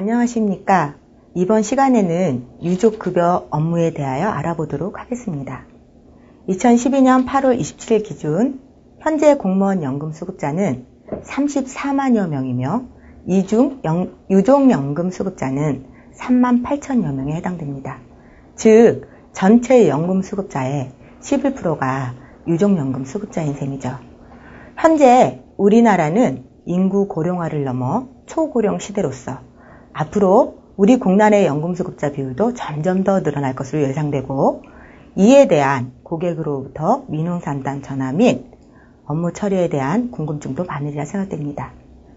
안녕하십니까. 이번 시간에는 유족급여 업무에 대하여 알아보도록 하겠습니다. 2012년 8월 27일 기준 현재 공무원 연금수급자는 34만여 명이며 이중 유족연금수급자는 3만 8천여 명에 해당됩니다. 즉 전체 연금수급자의 11%가 유족연금수급자인 셈이죠. 현재 우리나라는 인구 고령화를 넘어 초고령 시대로서 앞으로 우리 국난의 연금수급자 비율도 점점 더 늘어날 것으로 예상되고, 이에 대한 고객으로부터 민원상담 전화 및 업무 처리에 대한 궁금증도 많으리라 생각됩니다.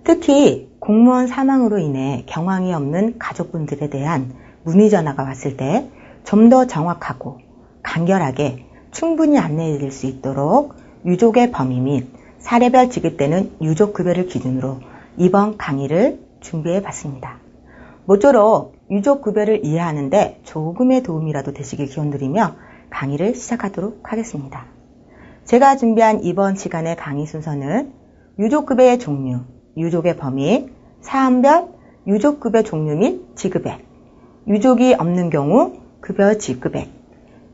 특히 공무원 사망으로 인해 경황이 없는 가족분들에 대한 문의 전화가 왔을 때 좀 더 정확하고 간결하게 충분히 안내해 드릴 수 있도록 유족의 범위 및 사례별 지급되는 유족급여를 기준으로 이번 강의를 준비해 봤습니다. 모쪼록 유족급여를 이해하는데 조금의 도움이라도 되시길 기원드리며 강의를 시작하도록 하겠습니다. 제가 준비한 이번 시간의 강의 순서는 유족급여의 종류, 유족의 범위, 사안별 유족급여 종류 및 지급액, 유족이 없는 경우 급여 지급액,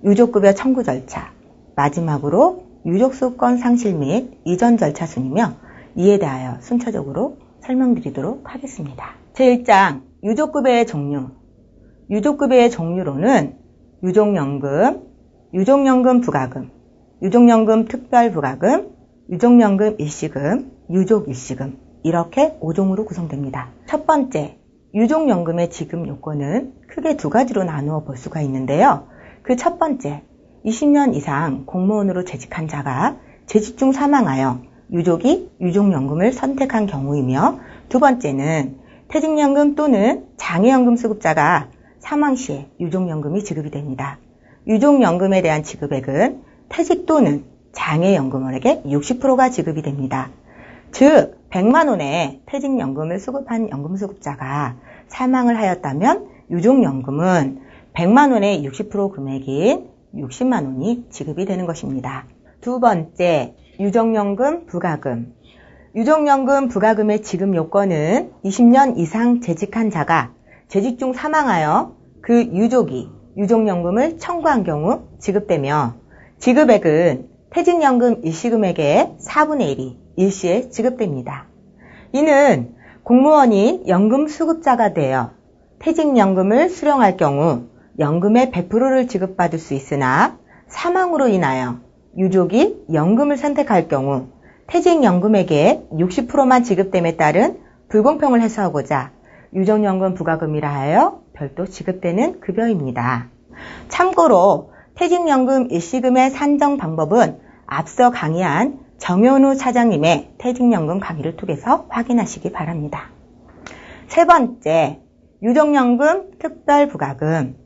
유족급여 청구 절차, 마지막으로 유족수권 상실 및 이전 절차 순이며 이에 대하여 순차적으로 설명드리도록 하겠습니다. 제1장 유족급여의 종류. 유족급여의 종류로는 유족연금, 유족연금 부가금, 유족연금 특별부가금, 유족연금 일시금, 유족일시금 이렇게 5종으로 구성됩니다. 첫 번째, 유족연금의 지급 요건은 크게 두 가지로 나누어 볼 수가 있는데요. 그 첫 번째, 20년 이상 공무원으로 재직한 자가 재직 중 사망하여 유족이 유족연금을 선택한 경우이며, 두 번째는 퇴직연금 또는 장애연금 수급자가 사망 시에 유족연금이 지급이 됩니다. 유족연금에 대한 지급액은 퇴직 또는 장애연금원에게 60%가 지급이 됩니다. 즉 100만 원의 퇴직연금을 수급한 연금수급자가 사망을 하였다면 유족연금은 100만 원의 60% 금액인 60만 원이 지급이 되는 것입니다. 두 번째, 유족연금 부가금. 유족연금 부가금의 지급 요건은 20년 이상 재직한 자가 재직 중 사망하여 그 유족이 유족연금을 청구한 경우 지급되며, 지급액은 퇴직연금 일시금액의 4분의 1이 일시에 지급됩니다. 이는 공무원이 연금수급자가 되어 퇴직연금을 수령할 경우 연금의 100%를 지급받을 수 있으나 사망으로 인하여 유족이 연금을 선택할 경우 퇴직연금액의 60%만 지급됨에 따른 불공평을 해소하고자 유족연금 부가금이라 하여 별도 지급되는 급여입니다. 참고로 퇴직연금 일시금의 산정 방법은 앞서 강의한 정현우 차장님의 퇴직연금 강의를 통해서 확인하시기 바랍니다. 세 번째, 유족연금 특별부가금.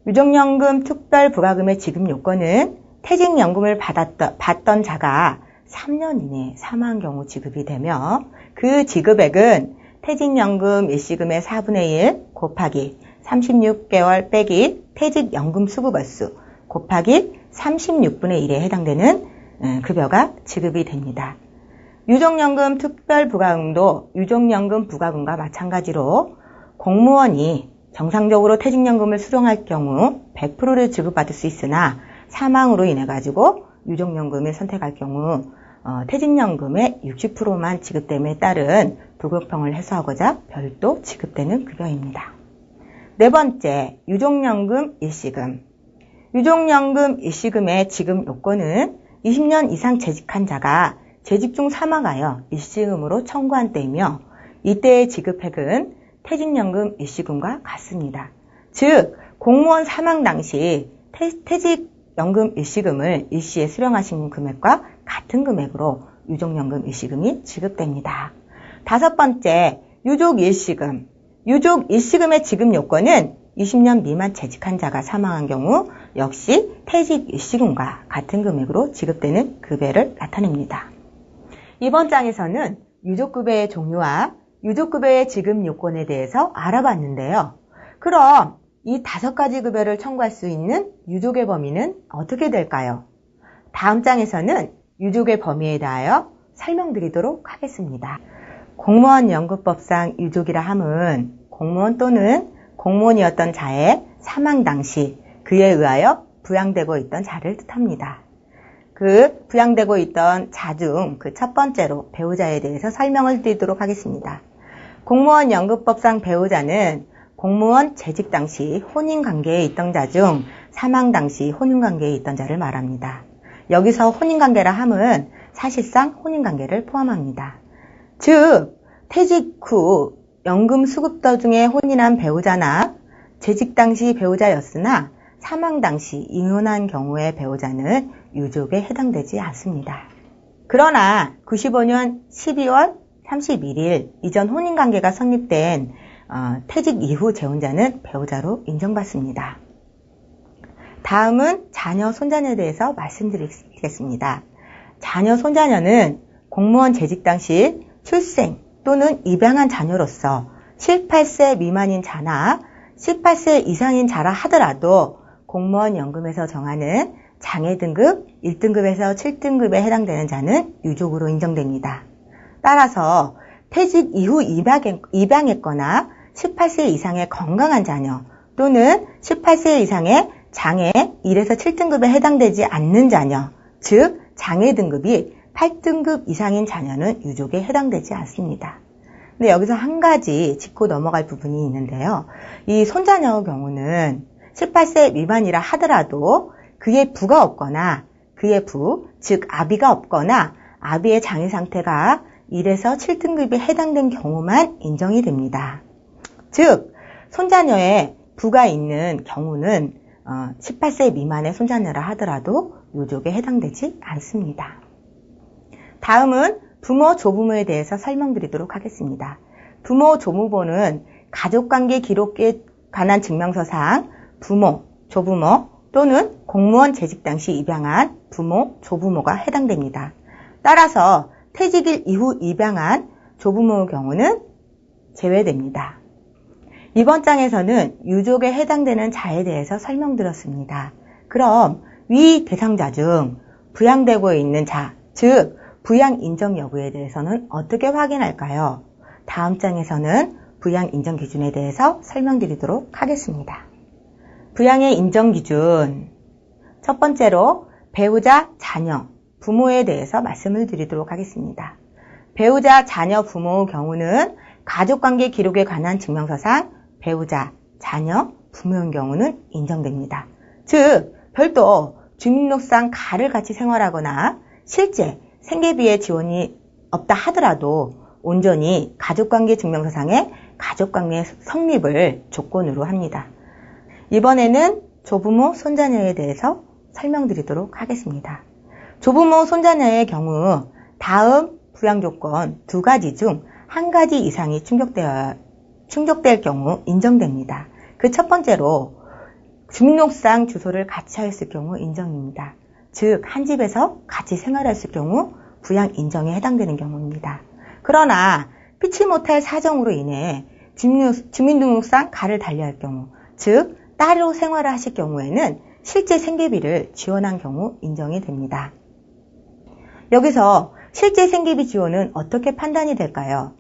유족연금 특별부가금의 지급 요건은 퇴직연금을 받던 자가 3년 이내에 사망한 경우 지급이 되며, 그 지급액은 퇴직연금 일시금의 4분의 1 곱하기 36개월 빼기 퇴직연금 수급월수 곱하기 36분의 1에 해당되는 급여가 지급이 됩니다. 유족연금 특별부가금도 유족연금 부가금과 마찬가지로 공무원이 정상적으로 퇴직연금을 수령할 경우 100%를 지급받을 수 있으나 사망으로 인해 가지고 유족연금을 선택할 경우 퇴직연금의 60%만 지급됨에 따른 불공평을 해소하고자 별도 지급되는 급여입니다. 네 번째, 유족연금 일시금. 유족연금 일시금의 지급 요건은 20년 이상 재직한 자가 재직 중 사망하여 일시금으로 청구한 때이며, 이때의 지급액은 퇴직연금 일시금과 같습니다. 즉 공무원 사망 당시 퇴직연금 일시금을 일시에 수령하신 금액과 같은 금액으로 유족연금 일시금이 지급됩니다. 다섯 번째, 유족일시금. 유족일시금의 지급 요건은 20년 미만 재직한 자가 사망한 경우 역시 퇴직일시금과 같은 금액으로 지급되는 급여를 나타냅니다. 이번 장에서는 유족급여의 종류와 유족급여의 지급 요건에 대해서 알아봤는데요. 그럼 이 5가지 급여를 청구할 수 있는 유족의 범위는 어떻게 될까요? 다음 장에서는 유족의 범위에 대하여 설명드리도록 하겠습니다. 공무원 연금법상 유족이라 함은 공무원 또는 공무원이었던 자의 사망 당시 그에 의하여 부양되고 있던 자를 뜻합니다. 그 부양되고 있던 자 중 그 첫 번째로 배우자에 대해서 설명을 드리도록 하겠습니다. 공무원 연금법상 배우자는 공무원 재직 당시 혼인관계에 있던 자 중 사망 당시 혼인관계에 있던 자를 말합니다. 여기서 혼인관계라 함은 사실상 혼인관계를 포함합니다. 즉, 퇴직 후 연금 수급 도중에 혼인한 배우자나 재직 당시 배우자였으나 사망 당시 이혼한 경우의 배우자는 유족에 해당되지 않습니다. 그러나 95년 12월 31일 이전 혼인관계가 성립된 퇴직 이후 재혼자는 배우자로 인정받습니다. 다음은 자녀, 손자녀에 대해서 말씀드리겠습니다. 자녀, 손자녀는 공무원 재직 당시 출생 또는 입양한 자녀로서 18세 미만인 자나 18세 이상인 자라 하더라도 공무원 연금에서 정하는 장애 등급 1등급에서 7등급에 해당되는 자는 유족으로 인정됩니다. 따라서 퇴직 이후 입양했거나 18세 이상의 건강한 자녀 또는 18세 이상의 장애 1에서 7등급에 해당되지 않는 자녀, 즉 장애 등급이 8등급 이상인 자녀는 유족에 해당되지 않습니다. 근데 여기서 한 가지 짚고 넘어갈 부분이 있는데요. 이 손자녀의 경우는 18세 미만이라 하더라도 그의 부가 없거나 그의 부, 즉 아비가 없거나 아비의 장애 상태가 1에서 7등급에 해당된 경우만 인정이 됩니다. 즉, 손자녀의 부가 있는 경우는 18세 미만의 손자녀라 하더라도 유족에 해당되지 않습니다. 다음은 부모, 조부모에 대해서 설명드리도록 하겠습니다. 부모, 조부모는 가족관계 기록에 관한 증명서상 부모, 조부모 또는 공무원 재직 당시 입양한 부모, 조부모가 해당됩니다. 따라서 퇴직일 이후 입양한 조부모의 경우는 제외됩니다. 이번 장에서는 유족에 해당되는 자에 대해서 설명드렸습니다. 그럼 위 대상자 중 부양되고 있는 자, 즉 부양 인정 여부에 대해서는 어떻게 확인할까요? 다음 장에서는 부양 인정 기준에 대해서 설명드리도록 하겠습니다. 부양의 인정 기준, 첫 번째로 배우자, 자녀, 부모에 대해서 말씀을 드리도록 하겠습니다. 배우자, 자녀, 부모의 경우는 가족관계 기록에 관한 증명서상 배우자, 자녀, 부모의 경우는 인정됩니다. 즉, 별도 주민등록상 가를 같이 생활하거나 실제 생계비의 지원이 없다 하더라도 온전히 가족관계 증명서상의 가족관계 성립을 조건으로 합니다. 이번에는 조부모, 손자녀에 대해서 설명드리도록 하겠습니다. 조부모, 손자녀의 경우 다음 부양조건 두 가지 중 한 가지 이상이 충족될 경우 인정됩니다. 그 첫 번째로 주민등록상 주소를 같이 하였을 경우 인정입니다. 즉, 한 집에서 같이 생활했을 경우 부양 인정에 해당되는 경우입니다. 그러나 피치 못할 사정으로 인해 주민등록상 가를 달리할 경우, 즉 따로 생활을 하실 경우에는 실제 생계비를 지원한 경우 인정이 됩니다. 여기서 실제 생계비 지원은 어떻게 판단이 될까요?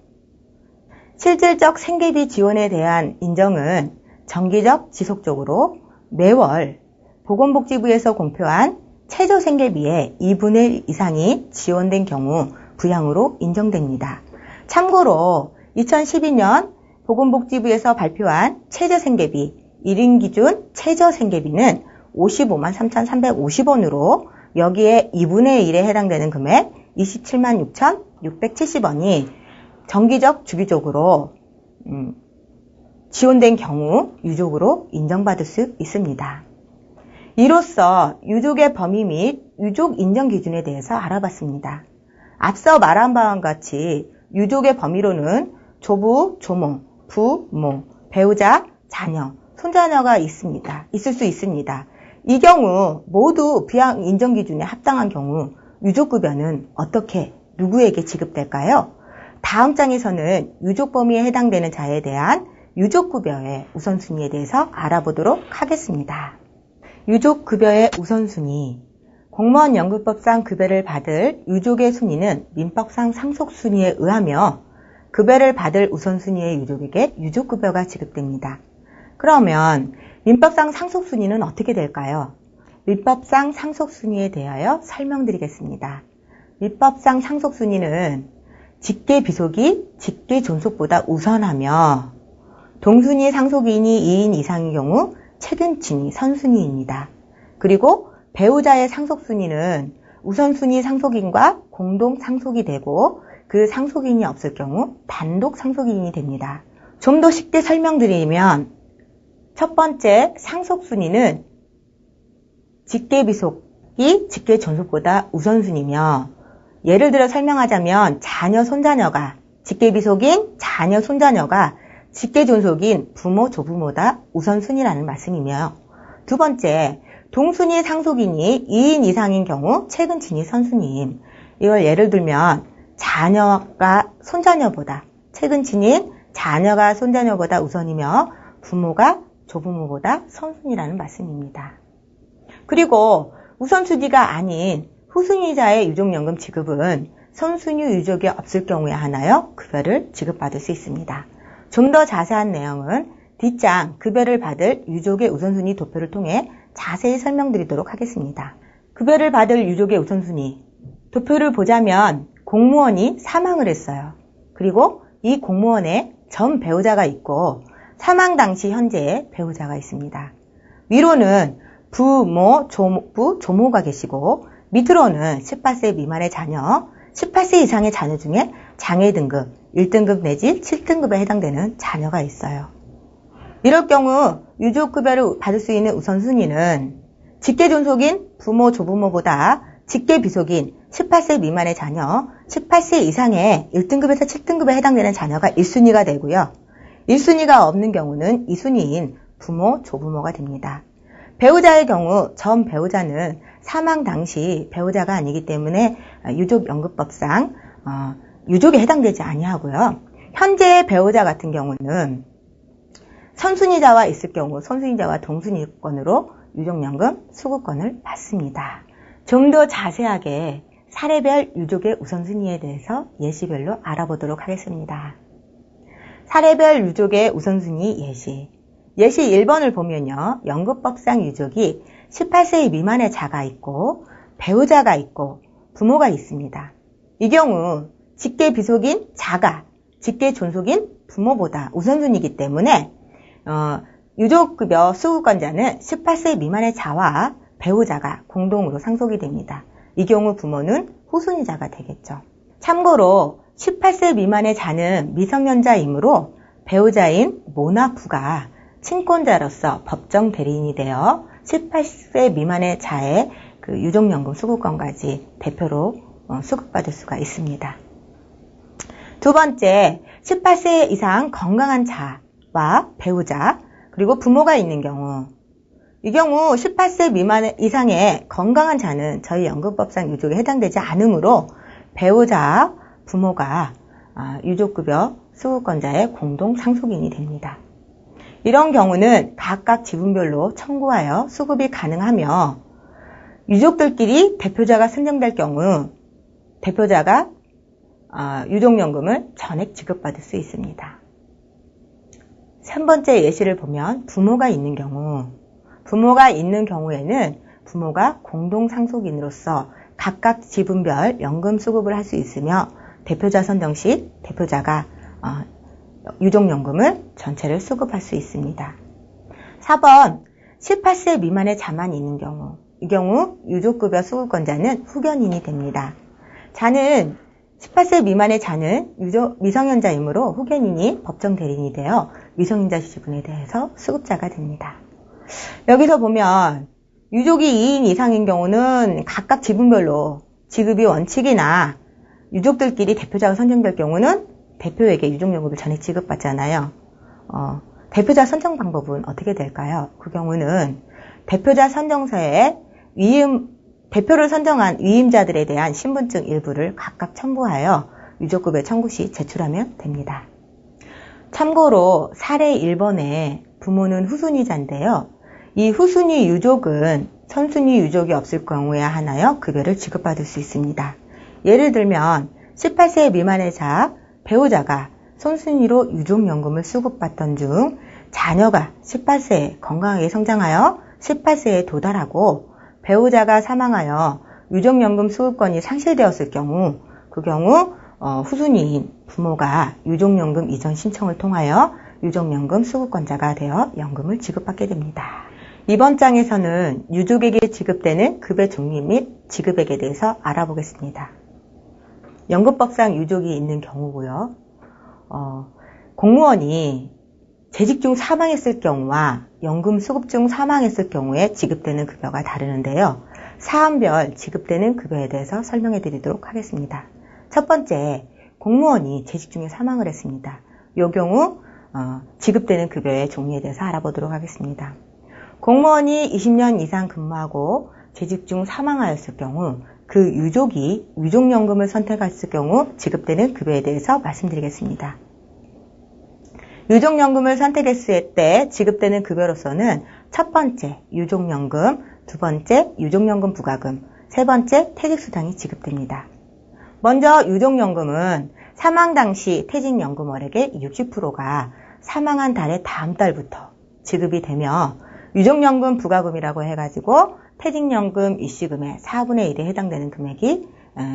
실질적 생계비 지원에 대한 인정은 정기적, 지속적으로 매월 보건복지부에서 공표한 최저 생계비의 2분의 1 이상이 지원된 경우 부양으로 인정됩니다. 참고로 2012년 보건복지부에서 발표한 최저 생계비 1인 기준 최저 생계비는 55만 3,350원으로 여기에 2분의 1에 해당되는 금액 27만 6,670원이 정기적, 주기적으로 지원된 경우 유족으로 인정받을 수 있습니다. 이로써 유족의 범위 및 유족 인정 기준에 대해서 알아봤습니다. 앞서 말한 바와 같이 유족의 범위로는 조부, 조모, 부모, 배우자, 자녀, 손자녀가 있을 수 있습니다. 이 경우 모두 부양 인정 기준에 합당한 경우 유족급여는 어떻게 누구에게 지급될까요? 다음 장에서는 유족 범위에 해당되는 자에 대한 유족급여의 우선순위에 대해서 알아보도록 하겠습니다. 유족급여의 우선순위, 공무원 연금법상 급여를 받을 유족의 순위는 민법상 상속순위에 의하며 급여를 받을 우선순위의 유족에게 유족급여가 지급됩니다. 그러면 민법상 상속순위는 어떻게 될까요? 민법상 상속순위에 대하여 설명드리겠습니다. 민법상 상속순위는 직계비속이 직계존속보다 우선하며 동순위 상속인이 2인 이상의 경우 최근친이 선순위입니다. 그리고 배우자의 상속순위는 우선순위 상속인과 공동 상속이 되고 그 상속인이 없을 경우 단독 상속인이 됩니다. 좀 더 쉽게 설명드리면 첫 번째 상속순위는 직계비속이 직계존속보다 우선순위며 예를 들어 설명하자면 자녀 손자녀가 직계비속인 자녀 손자녀가 직계존속인 부모 조부모다 우선순위라는 말씀이며 두 번째 동순위 상속인이 2인 이상인 경우 최근친이 선순위임. 이걸 예를 들면 자녀가 손자녀보다 최근친인 자녀가 손자녀보다 우선이며 부모가 조부모보다 선순위라는 말씀입니다. 그리고 우선순위가 아닌 후순위자의 유족연금 지급은 선순위 유족이 없을 경우에 하나여 급여를 지급받을 수 있습니다. 좀 더 자세한 내용은 뒷장 급여를 받을 유족의 우선순위 도표를 통해 자세히 설명드리도록 하겠습니다. 급여를 받을 유족의 우선순위 도표를 보자면 공무원이 사망을 했어요. 그리고 이 공무원의 전 배우자가 있고 사망 당시 현재의 배우자가 있습니다. 위로는 부모, 조부, 조모가 계시고 밑으로는 18세 미만의 자녀, 18세 이상의 자녀 중에 장애 등급 1등급 내지 7등급에 해당되는 자녀가 있어요. 이럴 경우 유족급여를 받을 수 있는 우선순위는 직계존속인 부모, 조부모보다 직계비속인 18세 미만의 자녀, 18세 이상의 1등급에서 7등급에 해당되는 자녀가 1순위가 되고요. 1순위가 없는 경우는 2순위인 부모, 조부모가 됩니다. 배우자의 경우 전 배우자는 사망 당시 배우자가 아니기 때문에 유족연금법상 유족에 해당되지 아니하고요. 현재의 배우자 같은 경우는 선순위자와 있을 경우 선순위자와 동순위권으로 유족연금 수급권을 받습니다. 좀 더 자세하게 사례별 유족의 우선순위에 대해서 예시별로 알아보도록 하겠습니다. 사례별 유족의 우선순위 예시. 예시 1번을 보면요. 연금법상 유족이 18세 미만의 자가 있고 배우자가 있고 부모가 있습니다. 이 경우 직계비속인 자가 직계존속인 부모보다 우선순위이기 때문에 유족급여 수급권자는 18세 미만의 자와 배우자가 공동으로 상속이 됩니다. 이 경우 부모는 후순위자가 되겠죠. 참고로 18세 미만의 자는 미성년자이므로 배우자인 모나 부가 친권자로서 법정 대리인이 되어 18세 미만의 자의 그 유족연금 수급권까지 대표로 수급받을 수가 있습니다. 두 번째, 18세 이상 건강한 자와 배우자 그리고 부모가 있는 경우 이 경우 18세 미만 이상의 건강한 자는 저희 연금법상 유족에 해당되지 않으므로 배우자, 부모가 유족급여 수급권자의 공동 상속인이 됩니다. 이런 경우는 각각 지분별로 청구하여 수급이 가능하며 유족들끼리 대표자가 선정될 경우 대표자가 유족연금을 전액 지급받을 수 있습니다. 3번째 예시를 보면 부모가 있는 경우에는 부모가 공동 상속인으로서 각각 지분별 연금 수급을 할 수 있으며 대표자 선정 시 대표자가 유족연금을 전체를 수급할 수 있습니다. 4번 18세 미만의 자만 있는 경우 이 경우 유족급여 수급권자는 후견인이 됩니다. 18세 미만의 자는 미성년자이므로 후견인이 법정 대리인이 되어 미성년자 지분에 대해서 수급자가 됩니다. 여기서 보면 유족이 2인 이상인 경우는 각각 지분별로 지급이 원칙이나 유족들끼리 대표자가 선정될 경우는 대표에게 유족연금을 전액 지급받잖아요. 대표자 선정 방법은 어떻게 될까요? 그 경우는 대표자 선정서에 대표를 선정한 위임자들에 대한 신분증 일부를 각각 첨부하여 유족급여 청구 시 제출하면 됩니다. 참고로 사례 1번에 부모는 후순위자인데요. 이 후순위 유족은 선순위 유족이 없을 경우에 하나여 급여를 지급받을 수 있습니다. 예를 들면 18세 미만의 자, 배우자가 손순위로 유족연금을 수급받던 중 자녀가 18세에 건강하게 성장하여 18세에 도달하고 배우자가 사망하여 유족연금 수급권이 상실되었을 경우 그 경우 후순위인 부모가 유족연금 이전 신청을 통하여 유족연금 수급권자가 되어 연금을 지급받게 됩니다. 이번 장에서는 유족에게 지급되는 급여 종류 및 지급액에 대해서 알아보겠습니다. 연금법상 유족이 있는 경우고요. 공무원이 재직 중 사망했을 경우와 연금 수급 중 사망했을 경우에 지급되는 급여가 다르는데요. 사안별 지급되는 급여에 대해서 설명해 드리도록 하겠습니다. 첫 번째, 공무원이 재직 중에 사망을 했습니다. 이 경우 지급되는 급여의 종류에 대해서 알아보도록 하겠습니다. 공무원이 20년 이상 근무하고 재직 중 사망하였을 경우 그 유족이 유족연금을 선택했을 경우 지급되는 급여에 대해서 말씀드리겠습니다. 유족연금을 선택했을 때 지급되는 급여로서는 첫 번째 유족연금, 두 번째 유족연금 부과금, 세 번째 퇴직수당이 지급됩니다. 먼저 유족연금은 사망 당시 퇴직연금월액의 60%가 사망한 달의 다음 달부터 지급이 되며 유족연금 부과금이라고 해가지고 퇴직연금 이시금의 4분의 1에 해당되는 금액이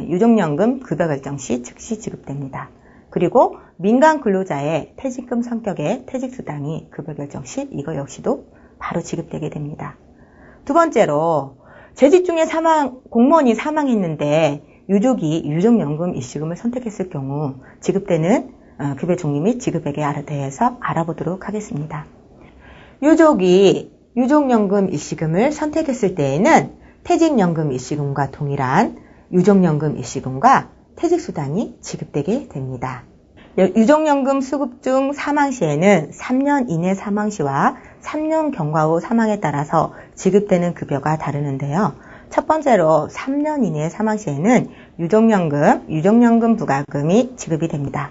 유족연금 급여 결정 시 즉시 지급됩니다. 그리고 민간 근로자의 퇴직금 성격의 퇴직수당이 급여 결정 시 이거 역시도 바로 지급되게 됩니다. 두 번째로 재직 중에 공무원이 사망했는데 유족이 유족연금 이시금을 선택했을 경우 지급되는 급여 종류 및 지급액에 대해서 알아보도록 하겠습니다. 유족이 유족연금 이시금을 선택했을 때에는 퇴직연금 이시금과 동일한 유족연금 이시금과 퇴직수당이 지급되게 됩니다. 유족연금 수급 중 사망 시에는 3년 이내 사망 시와 3년 경과 후 사망에 따라서 지급되는 급여가 다르는데요. 첫 번째로 3년 이내 사망 시에는 유족연금 부과금이 지급이 됩니다.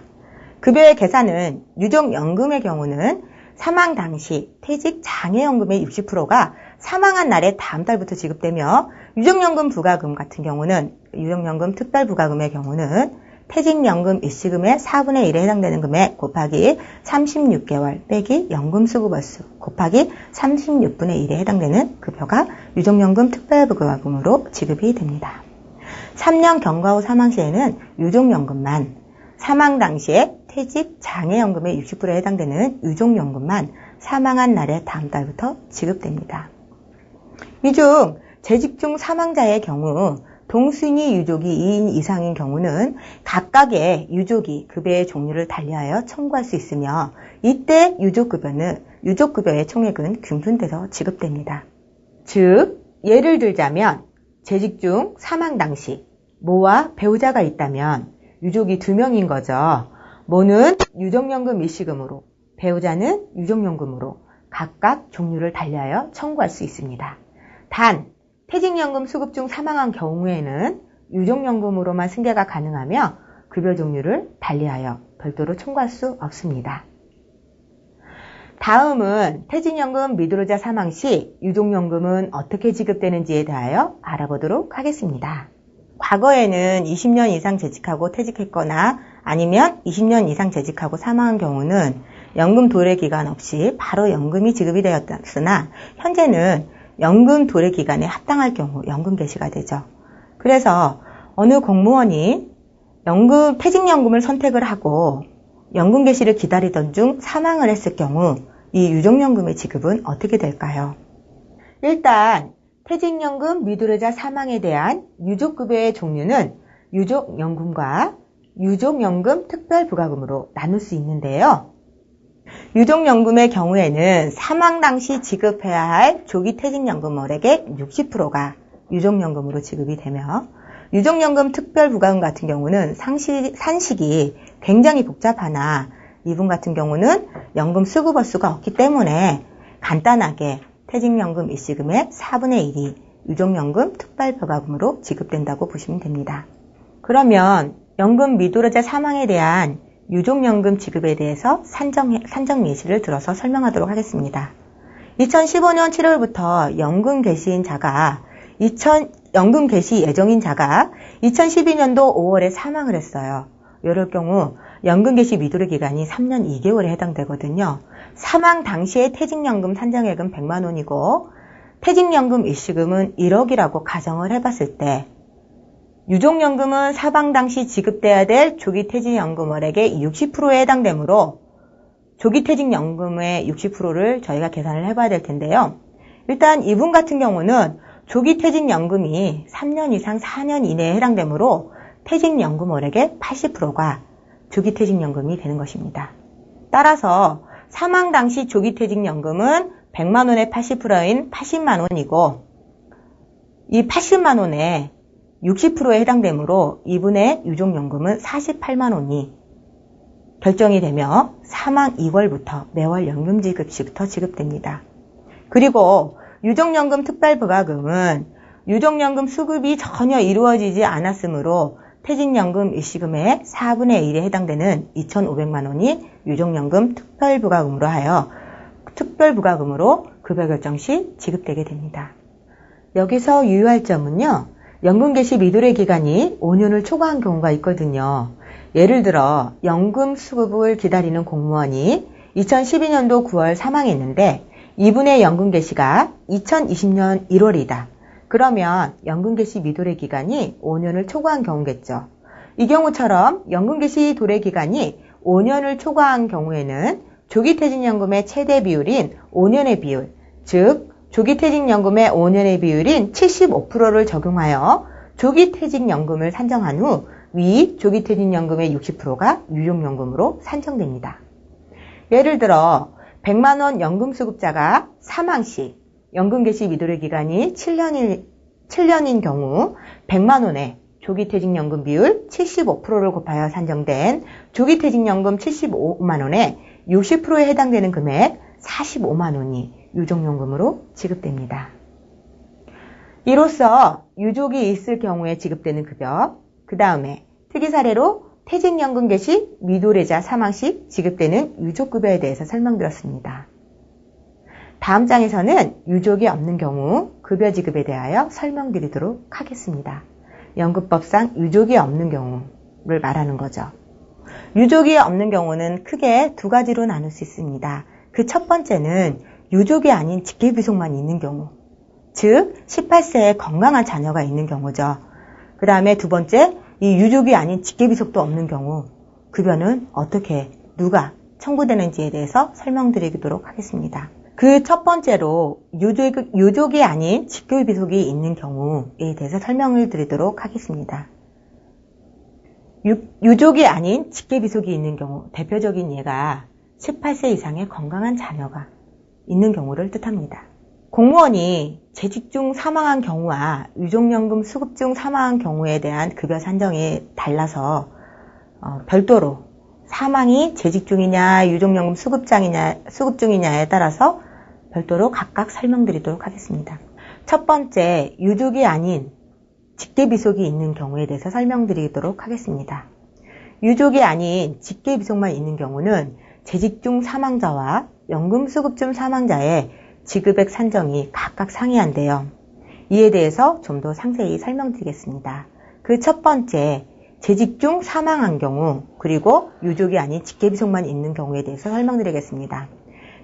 급여의 계산은 유족연금의 경우는 사망 당시 퇴직장애연금의 60%가 사망한 날의 다음 달부터 지급되며 유족연금 부과금 같은 경우는 유족연금 특별부과금의 경우는 퇴직연금 일시금의 4분의 1에 해당되는 금액 곱하기 36개월 빼기 연금수급월수 곱하기 36분의 1에 해당되는 급여가 유족연금 특별부과금으로 지급이 됩니다. 3년 경과 후 사망 시에는 유족연금만, 사망 당시에 퇴직장애연금의 60%에 해당되는 유족연금만 사망한 날의 다음 달부터 지급됩니다. 이 중 재직 중 사망자의 경우 동순위 유족이 2인 이상인 경우는 각각의 유족이 급여의 종류를 달리하여 청구할 수 있으며 이때 유족급여의 총액은 균분돼서 지급됩니다. 즉 예를 들자면 재직 중 사망 당시 모와 배우자가 있다면 유족이 2명인 거죠. 모는 유족연금 일시금으로, 배우자는 유족연금으로 각각 종류를 달리하여 청구할 수 있습니다. 단, 퇴직연금 수급 중 사망한 경우에는 유족연금으로만 승계가 가능하며 급여 종류를 달리하여 별도로 청구할 수 없습니다. 다음은 퇴직연금 미도로자 사망 시 유족연금은 어떻게 지급되는지에 대하여 알아보도록 하겠습니다. 과거에는 20년 이상 재직하고 퇴직했거나 아니면 20년 이상 재직하고 사망한 경우는 연금 도래 기간 없이 바로 연금이 지급이 되었으나 현재는 연금 도래 기간에 합당할 경우 연금 개시가 되죠. 그래서 어느 공무원이 퇴직연금을 선택을 하고 연금 개시를 기다리던 중 사망을 했을 경우 이 유족연금의 지급은 어떻게 될까요? 일단 퇴직연금 미도래자 사망에 대한 유족급여의 종류는 유족연금과 유족연금 특별부과금으로 나눌 수 있는데요. 유족연금의 경우에는 사망 당시 지급해야 할 조기 퇴직연금월액의 60%가 유족연금으로 지급이 되며 유족연금 특별부과금 같은 경우는 산식이 굉장히 복잡하나 이분 같은 경우는 연금 수급월수가 없기 때문에 간단하게 퇴직연금 일시금의 4분의 1이 유족연금 특별부과금으로 지급된다고 보시면 됩니다. 그러면 연금 미도래자 사망에 대한 유족연금 지급에 대해서 산정 예시를 들어서 설명하도록 하겠습니다. 2015년 7월부터 연금 개시 예정인 자가 2012년도 5월에 사망을 했어요. 이럴 경우 연금 개시 미도래 기간이 3년 2개월에 해당되거든요. 사망 당시의 퇴직연금 산정액은 100만 원이고 퇴직연금 일시금은 1억이라고 가정을 해봤을 때 유족연금은 사망 당시 지급돼야 될 조기퇴직연금월액의 60%에 해당되므로 조기퇴직연금의 60%를 저희가 계산을 해봐야 될 텐데요. 일단 이분 같은 경우는 조기퇴직연금이 3년 이상 4년 이내에 해당되므로 퇴직연금월액의 80%가 조기퇴직연금이 되는 것입니다. 따라서 사망 당시 조기퇴직연금은 100만 원의 80%인 80만 원이고 이 80만 원에 60%에 해당되므로 이분의 유족연금은 48만 원이 결정이 되며 사망 2월부터 매월 연금 지급 시부터 지급됩니다. 그리고 유족연금 특별부과금은 유족연금 수급이 전혀 이루어지지 않았으므로 퇴직연금 일시금의 4분의 1에 해당되는 2,500만 원이 유족연금 특별부과금으로 하여 특별부과금으로 급여 결정 시 지급되게 됩니다. 여기서 유의할 점은요. 연금 개시 미도래 기간이 5년을 초과한 경우가 있거든요. 예를 들어 연금 수급을 기다리는 공무원이 2012년도 9월 사망했는데 이분의 연금 개시가 2020년 1월이다. 그러면 연금 개시 미도래 기간이 5년을 초과한 경우겠죠. 이 경우처럼 연금 개시 도래 기간이 5년을 초과한 경우에는 조기퇴직연금의 최대 비율인 5년의 비율, 즉 조기퇴직연금의 5년의 비율인 75%를 적용하여 조기퇴직연금을 산정한 후 위 조기퇴직연금의 60%가 유족연금으로 산정됩니다. 예를 들어 100만 원 연금수급자가 사망 시 연금 개시 미도래 기간이 7년인 경우 100만 원에 조기퇴직연금 비율 75%를 곱하여 산정된 조기퇴직연금 75만 원에 60%에 해당되는 금액 45만 원이 유족연금으로 지급됩니다. 이로써 유족이 있을 경우에 지급되는 급여, 그 다음에 특이 사례로 퇴직연금 개시 미도래자 사망 시 지급되는 유족급여에 대해서 설명드렸습니다. 다음 장에서는 유족이 없는 경우 급여 지급에 대하여 설명드리도록 하겠습니다. 연금법상 유족이 없는 경우를 말하는 거죠. 유족이 없는 경우는 크게 두 가지로 나눌 수 있습니다. 그 첫 번째는 유족이 아닌 직계비속만 있는 경우, 즉 18세에 건강한 자녀가 있는 경우죠. 그 다음에 두 번째, 이 유족이 아닌 직계비속도 없는 경우 급여는 어떻게, 누가 청구되는지에 대해서 설명드리도록 하겠습니다. 그 첫 번째로 유족이 아닌 직계비속이 있는 경우에 대해서 설명을 드리도록 하겠습니다. 유족이 아닌 직계비속이 있는 경우, 대표적인 예가 18세 이상의 건강한 자녀가 있는 경우를 뜻합니다. 공무원이 재직 중 사망한 경우와 유족연금 수급 중 사망한 경우에 대한 급여 산정이 달라서 별도로 사망이 재직 중이냐 유족연금 수급 중이냐에 따라서 별도로 각각 설명드리도록 하겠습니다. 첫 번째, 유족이 아닌 직계비속이 있는 경우에 대해서 설명드리도록 하겠습니다. 유족이 아닌 직계비속만 있는 경우는 재직 중 사망자와 연금 수급 중 사망자의 지급액 산정이 각각 상이한데요. 이에 대해서 좀 더 상세히 설명드리겠습니다. 그 첫 번째, 재직 중 사망한 경우, 그리고 유족이 아닌 직계비속만 있는 경우에 대해서 설명드리겠습니다.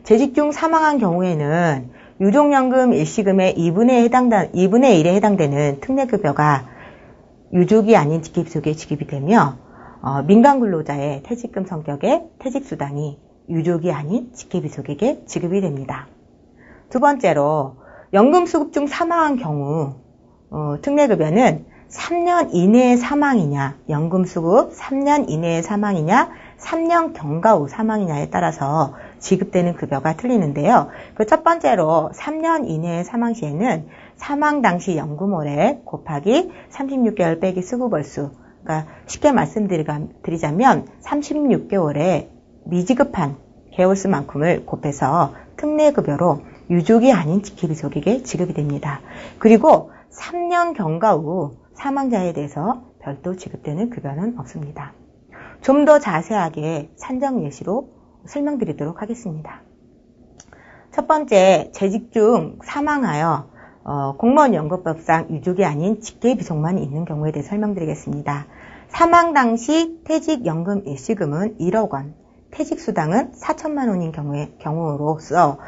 재직 중 사망한 경우에는 유족연금 일시금의 2분의 1에 해당되는 특례급여가 유족이 아닌 직계비속에 지급이 되며 민간근로자의 퇴직금 성격의 퇴직수당이 유족이 아닌 직계비속에게 지급이 됩니다. 두 번째로 연금수급 중 사망한 경우 특례급여는 3년 이내의 사망이냐, 연금수급 3년 이내의 사망이냐, 3년 경과 후 사망이냐에 따라서 지급되는 급여가 틀리는데요. 그 첫 번째로 3년 이내의 사망 시에는 사망 당시 연금월액 곱하기 36개월 빼기 수급월수, 그러니까 쉽게 말씀드리자면 36개월에 미지급한 개월수만큼을 곱해서 특례급여로 유족이 아닌 직계비속에게 지급이 됩니다. 그리고 3년 경과 후 사망자에 대해서 별도 지급되는 급여는 없습니다. 좀 더 자세하게 산정 예시로 설명드리도록 하겠습니다. 첫 번째, 재직 중 사망하여 공무원 연금법상 유족이 아닌 직계비속만 있는 경우에 대해 설명드리겠습니다. 사망 당시 퇴직연금 일시금은 1억 원, 퇴직수당은 4천만 원인 경우로서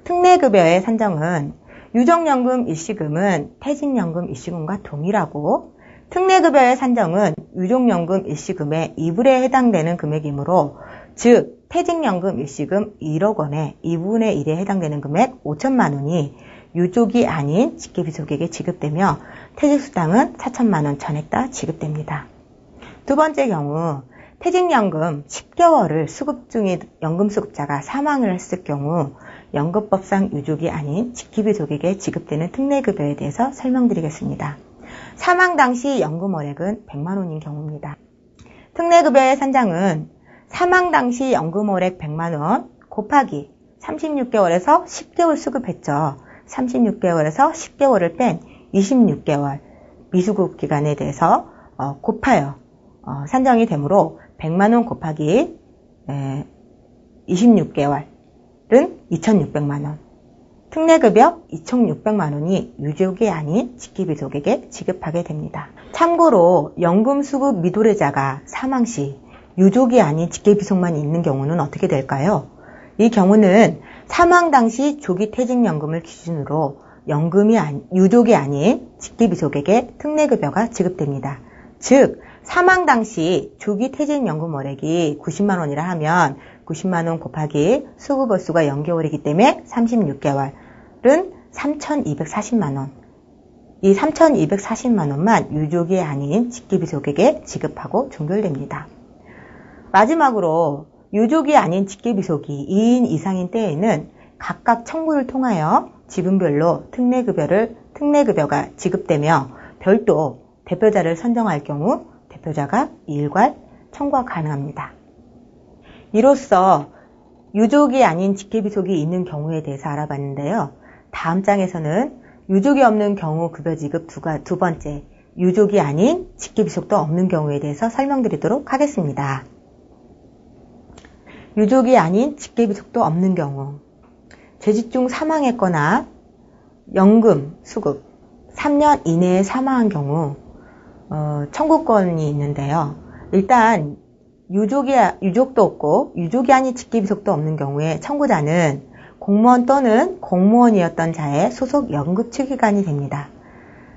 특례급여의 산정은 유족연금 일시금은 퇴직연금 일시금과 동일하고 특례급여의 산정은 유족연금 일시금의 2분에 해당되는 금액이므로 즉 퇴직연금 일시금 1억 원의 2분의 1에 해당되는 금액 5천만 원이 유족이 아닌 직계비속에게 지급되며 퇴직수당은 4천만 원 전액 다 지급됩니다. 두 번째 경우 퇴직연금 10개월을 수급 중인 연금수급자가 사망을 했을 경우 연금법상 유족이 아닌 직계비속에게 지급되는 특례급여에 대해서 설명드리겠습니다. 사망 당시 연금월액은 100만 원인 경우입니다. 특례급여의 산정은 사망 당시 연금월액 100만 원 곱하기 36개월에서 10개월 수급했죠. 36개월에서 10개월을 뺀 26개월 미수급 기간에 대해서 곱하여 산정이 되므로 100만 원 곱하기 26개월은 2,600만 원. 특례급여 2,600만 원이 유족이 아닌 직계비속에게 지급하게 됩니다. 참고로 연금수급 미도래자가 사망 시 유족이 아닌 직계비속만 있는 경우는 어떻게 될까요? 이 경우는 사망 당시 조기퇴직연금을 기준으로 유족이 아닌 직계비속에게 특례급여가 지급됩니다. 즉 사망 당시 조기퇴직연금월액이 90만 원이라 하면 90만 원 곱하기 수급월수가 0개월이기 때문에 36개월은 3,240만 원. 이 3,240만 원만 유족이 아닌 직계비속에게 지급하고 종결됩니다. 마지막으로 유족이 아닌 직계비속이 2인 이상인 때에는 각각 청구를 통하여 지분별로 특례급여가 지급되며 별도 대표자를 선정할 경우 대표자가 일괄 청구가 가능합니다. 이로써 유족이 아닌 직계비속이 있는 경우에 대해서 알아봤는데요. 다음 장에서는 유족이 없는 경우 급여 지급 두 번째, 유족이 아닌 직계비속도 없는 경우에 대해서 설명드리도록 하겠습니다. 유족이 아닌 직계비속도 없는 경우, 재직 중 사망했거나 연금 수급 3년 이내에 사망한 경우 청구권이 있는데요. 일단 유족도 없고 유족이 아닌 직계비속도 없는 경우에 청구자는 공무원 또는 공무원이었던 자의 소속 연금취기관이 됩니다.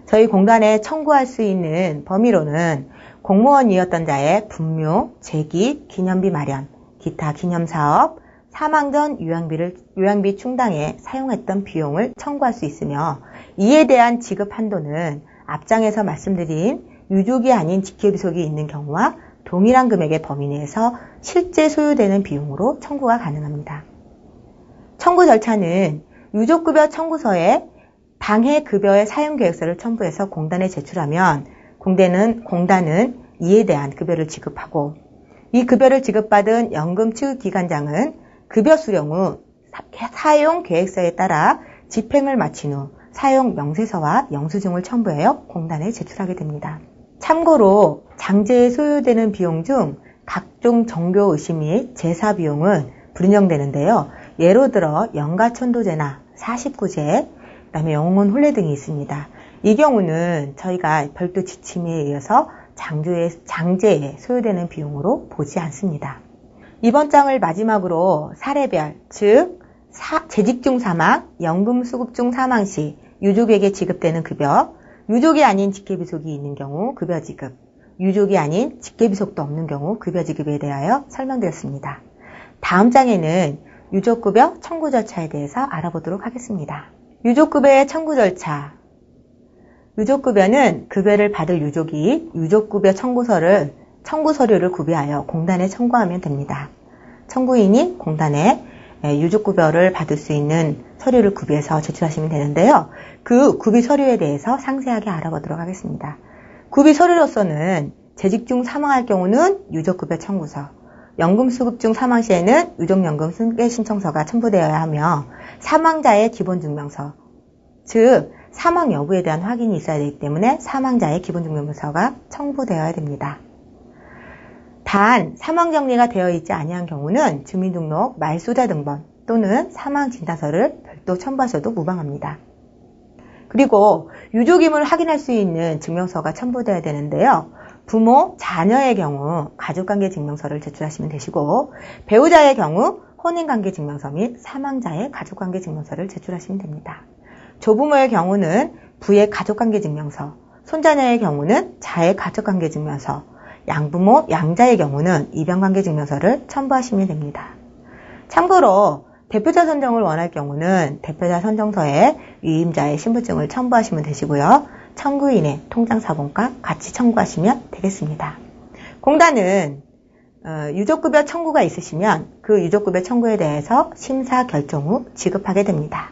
저희 공단에 청구할 수 있는 범위로는 공무원이었던 자의 분묘, 재기, 기념비 마련, 기타 기념사업, 사망 전 요양비 충당에 사용했던 비용을 청구할 수 있으며 이에 대한 지급 한도는 앞장에서 말씀드린 유족이 아닌 직계비속이 있는 경우와 동일한 금액의 범위 내에서 실제 소요되는 비용으로 청구가 가능합니다. 청구 절차는 유족급여 청구서에 당해 급여의 사용계획서를 첨부해서 공단에 제출하면 공단은 이에 대한 급여를 지급하고 이 급여를 지급받은 연금취급기관장은 급여 수령 후 사용계획서에 따라 집행을 마친 후 사용 명세서와 영수증을 첨부하여 공단에 제출하게 됩니다. 참고로 장제에 소요되는 비용 중 각종 종교 의식 및 제사 비용은 불인정되는데요. 예로 들어 영가천도제나 49제, 그다음에 영혼 혼례 등이 있습니다. 이 경우는 저희가 별도 지침에 의해서 장제에 소요되는 비용으로 보지 않습니다. 이번 장을 마지막으로 사례별, 즉 재직 중 사망, 연금 수급 중 사망 시 유족에게 지급되는 급여, 유족이 아닌 직계비속이 있는 경우 급여 지급, 유족이 아닌 직계비속도 없는 경우 급여 지급에 대하여 설명드렸습니다. 다음 장에는 유족급여 청구 절차에 대해서 알아보도록 하겠습니다. 유족급여의 청구 절차. 유족급여는 급여를 받을 유족이 유족급여 청구 서류를 구비하여 공단에 청구하면 됩니다. 청구인이 공단에 유족급여를 받을 수 있는 서류를 구비해서 제출하시면 되는데요. 그 구비 서류에 대해서 상세하게 알아보도록 하겠습니다. 구비 서류로서는 재직 중 사망할 경우는 유족급여 청구서, 연금수급 중 사망 시에는 유족연금 승계 신청서가 첨부되어야 하며 사망자의 기본증명서, 즉 사망 여부에 대한 확인이 있어야 되기 때문에 사망자의 기본증명서가 첨부되어야 됩니다. 단 사망 정리가 되어 있지 아니한 경우는 주민등록 말소자 등본 또는 사망진단서를 별도 첨부하셔도 무방합니다. 그리고 유족임을 확인할 수 있는 증명서가 첨부되어야 되는데요. 부모, 자녀의 경우 가족관계증명서를 제출하시면 되시고 배우자의 경우 혼인관계증명서 및 사망자의 가족관계증명서를 제출하시면 됩니다. 조부모의 경우는 부의 가족관계증명서, 손자녀의 경우는 자의 가족관계증명서, 양부모, 양자의 경우는 입양관계증명서를 첨부하시면 됩니다. 참고로 대표자 선정을 원할 경우는 대표자 선정서에 위임자의 신분증을 첨부하시면 되시고요. 청구인의 통장사본과 같이 청구하시면 되겠습니다. 공단은 유족급여 청구가 있으시면 그 유족급여 청구에 대해서 심사 결정 후 지급하게 됩니다.